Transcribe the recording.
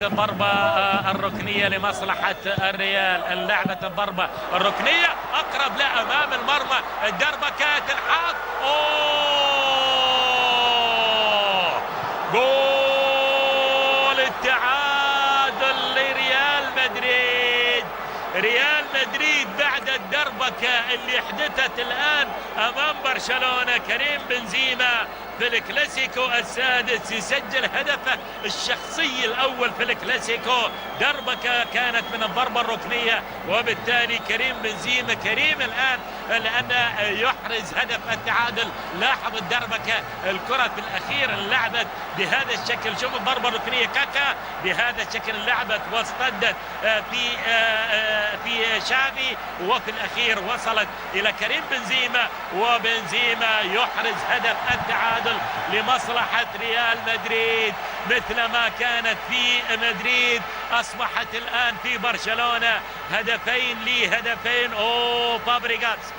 الضربة الركنية لمصلحة الريال. اللعبة الضربة الركنية أقرب لا أمام المرمى. الضربة كانت الحظ. أوه، جول التعادل لريال مدريد. ريال مدريد بعد الدربكة اللي حدثت الآن أمام برشلونة، كريم بنزيما في الكلاسيكو السادس يسجل هدفه الشخصي الأول في الكلاسيكو. دربكة كانت من الضربة الركنية، وبالتالي كريم بنزيما كريم الآن لأن يحرز هدف التعادل. لاحظ الدربكة، الكرة في الأخير لعبت بهذا الشكل. شوف الضربة الركنية، كاكا بهذا الشكل لعبت واصطدت في شافي، وفي الأخير وصلت إلى كريم بنزيما، وبنزيما يحرز هدف التعادل لمصلحة ريال مدريد. مثل ما كانت في مدريد أصبحت الآن في برشلونة. هدفين. أوه، فابريغاس